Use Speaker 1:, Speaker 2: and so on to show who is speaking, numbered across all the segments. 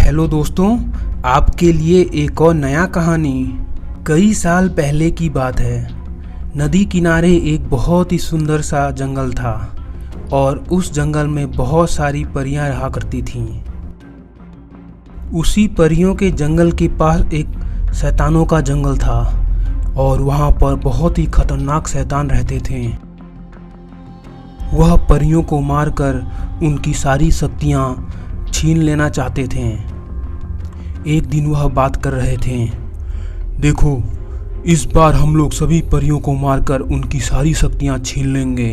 Speaker 1: Hello दोस्तों, आपके लिए एक और नया कहानी। कई साल पहले की बात है। नदी किनारे एक बहुत ही सुंदर सा जंगल था और उस जंगल में बहुत सारी परियां रहा करती थीं। उसी परियों के जंगल के पास एक शैतानों का जंगल था और वहाँ पर बहुत ही खतरनाक शैतान रहते थे। वह परियों को मारकर उनकी सारी शक्तियाँ छीन लेना चाहते थे। एक दिन वह बात कर रहे थे, देखो, इस बार हम लोग सभी परियों को मारकर उनकी सारी शक्तियाँ छीन लेंगे।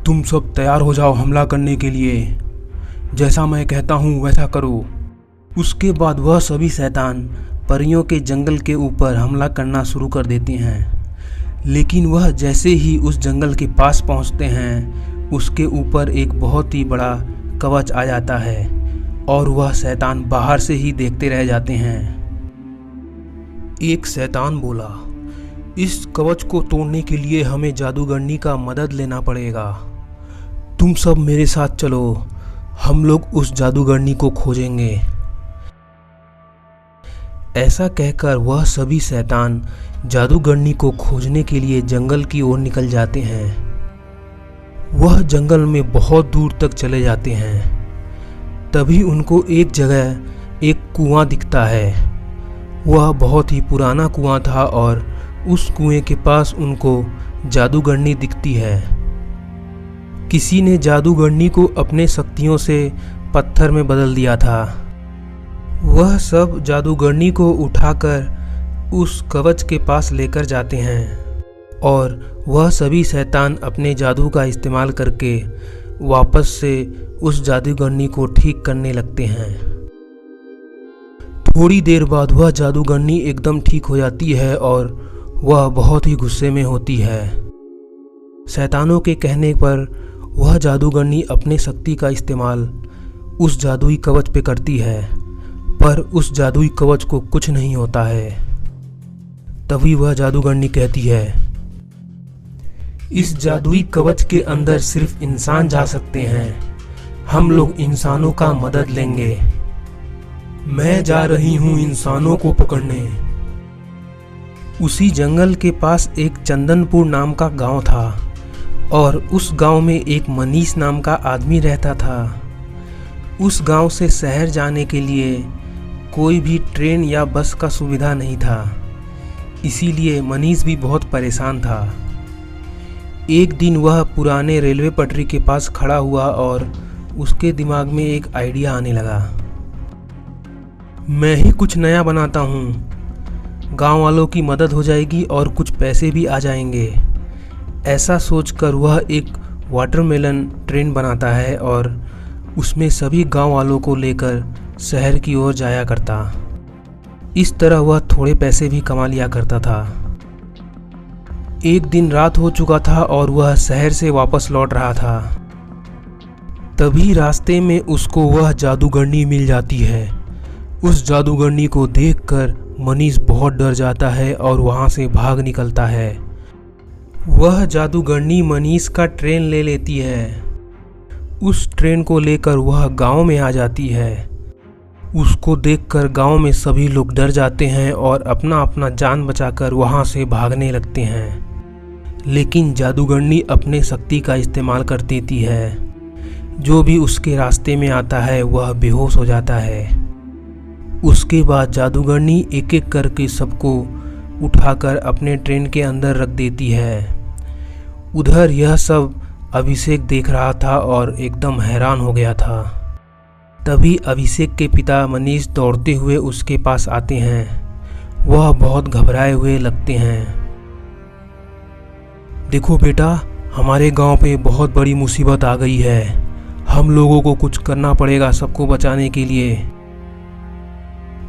Speaker 1: तुम सब तैयार हो जाओ हमला करने के लिए। जैसा मैं कहता हूँ वैसा करो। उसके बाद वह सभी शैतान परियों के जंगल के ऊपर हमला करना शुरू कर देते हैं। लेकिन वह जैसे ही उस जंगल के पास पहुँचते हैं, उसके ऊपर एक बहुत ही बड़ा कवच आ जाता है और वह शैतान बाहर से ही देखते रह जाते हैं। एक शैतान बोला, इस कवच को तोड़ने के लिए हमें जादूगरनी का मदद लेना पड़ेगा। तुम सब मेरे साथ चलो, हम लोग उस जादूगरनी को खोजेंगे। ऐसा कहकर वह सभी शैतान जादूगरनी को खोजने के लिए जंगल की ओर निकल जाते हैं। वह जंगल में बहुत दूर तक चले जाते हैं। तभी उनको एक जगह एक कुआं दिखता है। वह बहुत ही पुराना कुआं था और उस कुएं के पास उनको जादूगरनी दिखती है। किसी ने जादूगरनी को अपने शक्तियों से पत्थर में बदल दिया था। वह सब जादूगरनी को उठाकर उस कवच के पास लेकर जाते हैं और वह सभी शैतान अपने जादू का इस्तेमाल करके वापस से उस जादूगरनी को ठीक करने लगते हैं। थोड़ी देर बाद वह जादूगरनी एकदम ठीक हो जाती है और वह बहुत ही गुस्से में होती है। शैतानों के कहने पर वह जादूगरनी अपने शक्ति का इस्तेमाल उस जादुई कवच पे करती है, पर उस जादुई कवच को कुछ नहीं होता है। तभी वह जादूगरनी कहती है, इस जादुई कवच के अंदर सिर्फ इंसान जा सकते हैं। हम लोग इंसानों का मदद लेंगे। मैं जा रही हूँ इंसानों को पकड़ने। उसी जंगल के पास एक चंदनपुर नाम का गांव था और उस गांव में एक मनीष नाम का आदमी रहता था। उस गांव से शहर जाने के लिए कोई भी ट्रेन या बस का सुविधा नहीं था, इसीलिए मनीष भी बहुत परेशान था। एक दिन वह पुराने रेलवे पटरी के पास खड़ा हुआ और उसके दिमाग में एक आइडिया आने लगा। मैं ही कुछ नया बनाता हूँ, गांव वालों की मदद हो जाएगी और कुछ पैसे भी आ जाएंगे। ऐसा सोचकर वह एक वाटरमेलन ट्रेन बनाता है और उसमें सभी गांव वालों को लेकर शहर की ओर जाया करता। इस तरह वह थोड़े पैसे भी कमा लिया करता था। एक दिन रात हो चुका था और वह शहर से वापस लौट रहा था। तभी रास्ते में उसको वह जादूगरनी मिल जाती है। उस जादूगरनी को देखकर मनीष बहुत डर जाता है और वहां से भाग निकलता है। वह जादूगरनी मनीष का ट्रेन ले लेती है। उस ट्रेन को लेकर वह गांव में आ जाती है। उसको देखकर गांव में सभी लोग डर जाते हैं और अपना अपना जान बचाकर वहां से भागने लगते हैं। लेकिन जादूगरनी अपने शक्ति का इस्तेमाल कर देती है। जो भी उसके रास्ते में आता है वह बेहोश हो जाता है। उसके बाद जादूगरनी एक एक करके सबको उठाकर अपने ट्रेन के अंदर रख देती है। उधर यह सब अभिषेक देख रहा था और एकदम हैरान हो गया था। तभी अभिषेक के पिता मनीष दौड़ते हुए उसके पास आते हैं। वह बहुत घबराए हुए लगते हैं। देखो बेटा, हमारे गांव पे बहुत बड़ी मुसीबत आ गई है। हम लोगों को कुछ करना पड़ेगा सबको बचाने के लिए।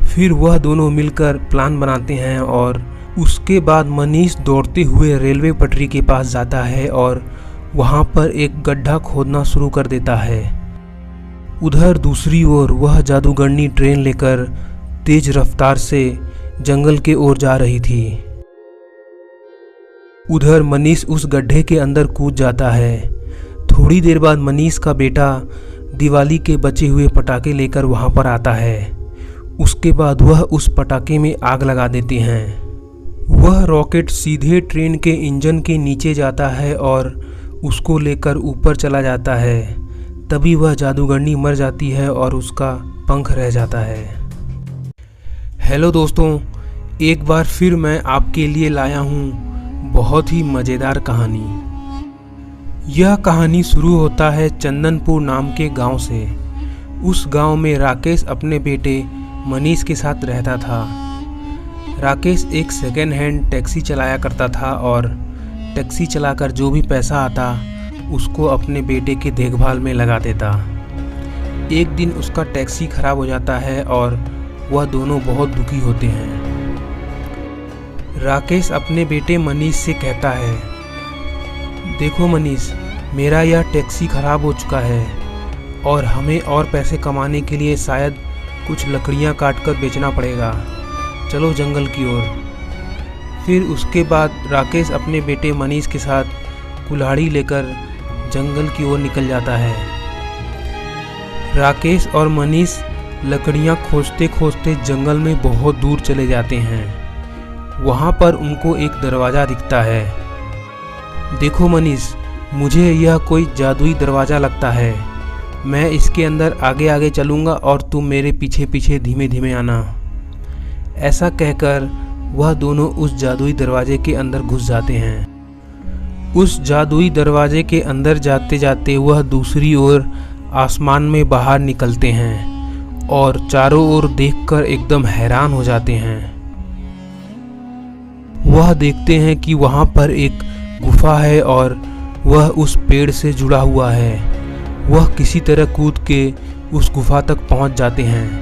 Speaker 1: फिर वह दोनों मिलकर प्लान बनाते हैं और उसके बाद मनीष दौड़ते हुए रेलवे पटरी के पास जाता है और वहां पर एक गड्ढा खोदना शुरू कर देता है। उधर दूसरी ओर वह जादूगरनी ट्रेन लेकर तेज रफ्तार से जंगल के ओर जा रही थी। उधर मनीष उस गड्ढे के अंदर कूद जाता है। थोड़ी देर बाद मनीष का बेटा दिवाली के बचे हुए पटाखे लेकर वहां पर आता है। उसके बाद वह उस पटाखे में आग लगा देते हैं। वह रॉकेट सीधे ट्रेन के इंजन के नीचे जाता है और उसको लेकर ऊपर चला जाता है। तभी वह जादूगरनी मर जाती है और उसका पंख रह जाता है। हेलो दोस्तों, एक बार फिर मैं आपके लिए लाया हूँ बहुत ही मज़ेदार कहानी। यह कहानी शुरू होता है चंदनपुर नाम के गांव से। उस गांव में राकेश अपने बेटे मनीष के साथ रहता था। राकेश एक सेकेंड हैंड टैक्सी चलाया करता था और टैक्सी चलाकर जो भी पैसा आता उसको अपने बेटे के देखभाल में लगा देता। एक दिन उसका टैक्सी खराब हो जाता है और वह दोनों बहुत दुखी होते हैं। राकेश अपने बेटे मनीष से कहता है, देखो मनीष, मेरा यह टैक्सी खराब हो चुका है और हमें और पैसे कमाने के लिए शायद कुछ लकड़ियाँ काटकर बेचना पड़ेगा। चलो जंगल की ओर। फिर उसके बाद राकेश अपने बेटे मनीष के साथ कुल्हाड़ी लेकर जंगल की ओर निकल जाता है। राकेश और मनीष लकड़ियाँ खोजते खोजते जंगल में बहुत दूर चले जाते हैं। वहाँ पर उनको एक दरवाज़ा दिखता है। देखो मनीष, मुझे यह कोई जादुई दरवाज़ा लगता है। मैं इसके अंदर आगे आगे चलूँगा और तुम मेरे पीछे पीछे धीमे धीमे आना। ऐसा कहकर वह दोनों उस जादुई दरवाजे के अंदर घुस जाते हैं। उस जादुई दरवाजे के अंदर जाते जाते वह दूसरी ओर आसमान में बाहर निकलते हैं और चारों ओर देखकर एकदम हैरान हो जाते हैं। वह देखते हैं कि वहाँ पर एक गुफा है और वह उस पेड़ से जुड़ा हुआ है। वह किसी तरह कूद के उस गुफा तक पहुँच जाते हैं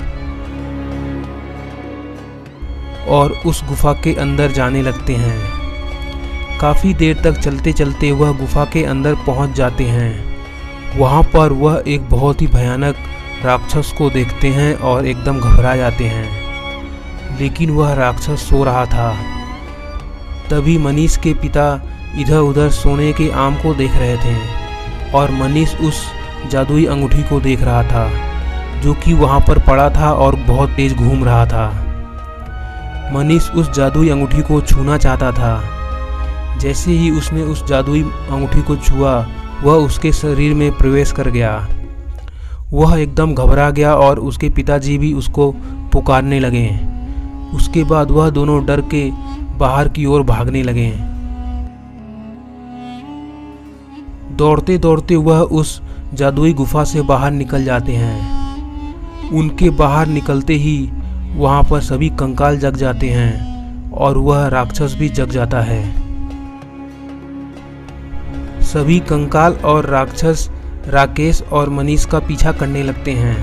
Speaker 1: और उस गुफा के अंदर जाने लगते हैं। काफ़ी देर तक चलते चलते वह गुफा के अंदर पहुंच जाते हैं। वहां पर वह एक बहुत ही भयानक राक्षस को देखते हैं और एकदम घबरा जाते हैं, लेकिन वह राक्षस सो रहा था। तभी मनीष के पिता इधर उधर सोने के आम को देख रहे थे और मनीष उस जादुई अंगूठी को देख रहा था जो कि वहां पर पड़ा था और बहुत तेज घूम रहा था। मनीष उस जादुई अंगूठी को छूना चाहता था। जैसे ही उसने उस जादुई अंगूठी को छुआ, वह उसके शरीर में प्रवेश कर गया। वह एकदम घबरा गया और उसके पिताजी भी उसको पुकारने लगे। उसके बाद वह दोनों डर के बाहर की ओर भागने लगे। दौड़ते दौड़ते वह उस जादुई गुफा से बाहर निकल जाते हैं। उनके बाहर निकलते ही वहाँ पर सभी कंकाल जग जाते हैं और वह राक्षस भी जग जाता है। सभी कंकाल और राक्षस राकेश और मनीष का पीछा करने लगते हैं।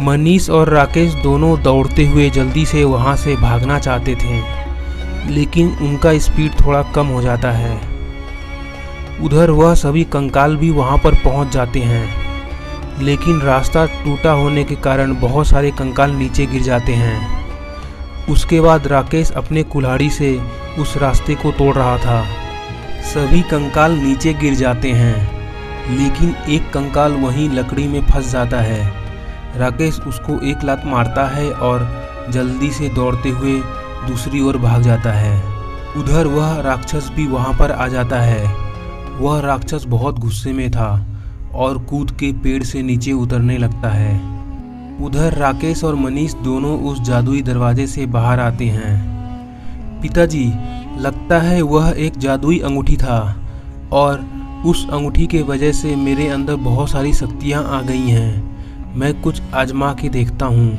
Speaker 1: मनीष और राकेश दोनों दौड़ते हुए जल्दी से वहाँ से भागना चाहते थे, लेकिन उनका स्पीड थोड़ा कम हो जाता है। उधर वह सभी कंकाल भी वहाँ पर पहुँच जाते हैं, लेकिन रास्ता टूटा होने के कारण बहुत सारे कंकाल नीचे गिर जाते हैं। उसके बाद राकेश अपने कुल्हाड़ी से उस रास्ते को तोड़ रहा था। सभी कंकाल नीचे गिर जाते हैं, लेकिन एक कंकाल वहीं लकड़ी में फंस जाता है। राकेश उसको एक लात मारता है और जल्दी से दौड़ते हुए दूसरी ओर भाग जाता है। उधर वह राक्षस भी वहाँ पर आ जाता है। वह राक्षस बहुत गुस्से में था और कूद के पेड़ से नीचे उतरने लगता है। उधर राकेश और मनीष दोनों उस जादुई दरवाजे से बाहर आते हैं। पिताजी, लगता है वह एक जादुई अंगूठी था और उस अंगूठी के वजह से मेरे अंदर बहुत सारी शक्तियाँ आ गई हैं। मैं कुछ आजमा के देखता हूँ।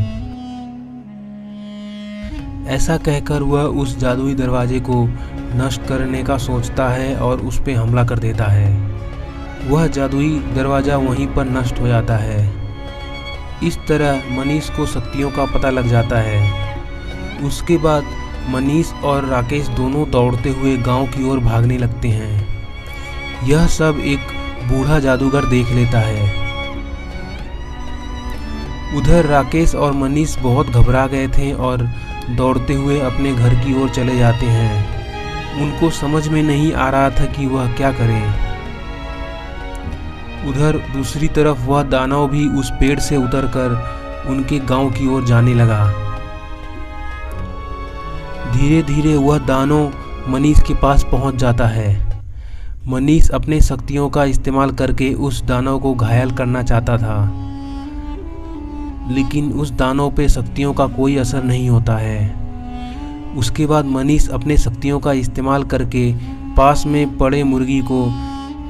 Speaker 1: ऐसा कहकर वह उस जादुई दरवाजे को नष्ट करने का सोचता है और उस पर हमला कर देता है। वह जादुई दरवाज़ा वहीं पर नष्ट हो जाता है। इस तरह मनीष को शक्तियों का पता लग जाता है। उसके बाद मनीष और राकेश दोनों दौड़ते हुए गांव की ओर भागने लगते हैं। यह सब एक बूढ़ा जादूगर देख लेता है। उधर राकेश और मनीष बहुत घबरा गए थे और दौड़ते हुए अपने घर की ओर चले जाते हैं। उनको समझ में नहीं आ रहा था कि वह क्या करें। उधर दूसरी तरफ वह दानव भी उस पेड़ से उतरकर उनके गांव की ओर जाने लगा। धीरे धीरे वह दानव मनीष के पास पहुंच जाता है। मनीष अपने शक्तियों का इस्तेमाल करके उस दानव को घायल करना चाहता था, लेकिन उस दानव पे शक्तियों का कोई असर नहीं होता है। उसके बाद मनीष अपने शक्तियों का इस्तेमाल करके पास में पड़े मुर्गी को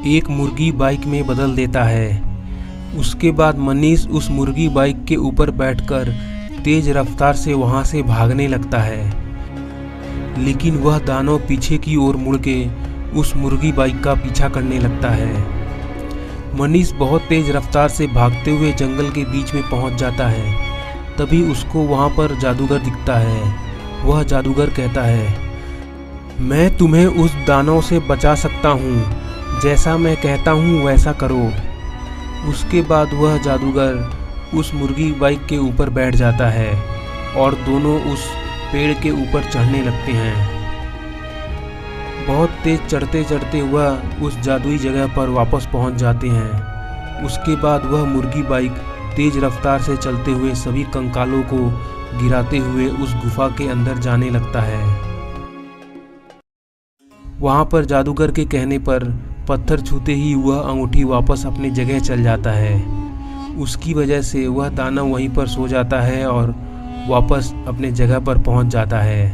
Speaker 1: एक मुर्गी बाइक में बदल देता है। उसके बाद मनीष उस मुर्गी बाइक के ऊपर बैठकर तेज रफ्तार से वहां से भागने लगता है, लेकिन वह दानव पीछे की ओर मुड़ के उस मुर्गी बाइक का पीछा करने लगता है। मनीष बहुत तेज रफ्तार से भागते हुए जंगल के बीच में पहुंच जाता है। तभी उसको वहां पर जादूगर दिखता है। वह जादूगर कहता है, मैं तुम्हें उस दानव से बचा सकता हूँ, जैसा मैं कहता हूँ वैसा करो। उसके बाद वह जादूगर उस मुर्गी बाइक के ऊपर बैठ जाता है और दोनों उस पेड़ के ऊपर चढ़ने लगते हैं। बहुत तेज चढ़ते चढ़ते वह उस जादुई जगह पर वापस पहुंच जाते हैं। उसके बाद वह मुर्गी बाइक तेज रफ्तार से चलते हुए सभी कंकालों को गिराते हुए उस गुफा के अंदर जाने लगता है। वहां पर जादूगर के कहने पर पत्थर छूते ही वह अंगूठी वापस अपनी जगह चल जाता है। उसकी वजह से वह दानव वहीं पर सो जाता है और वापस अपने जगह पर पहुंच जाता है।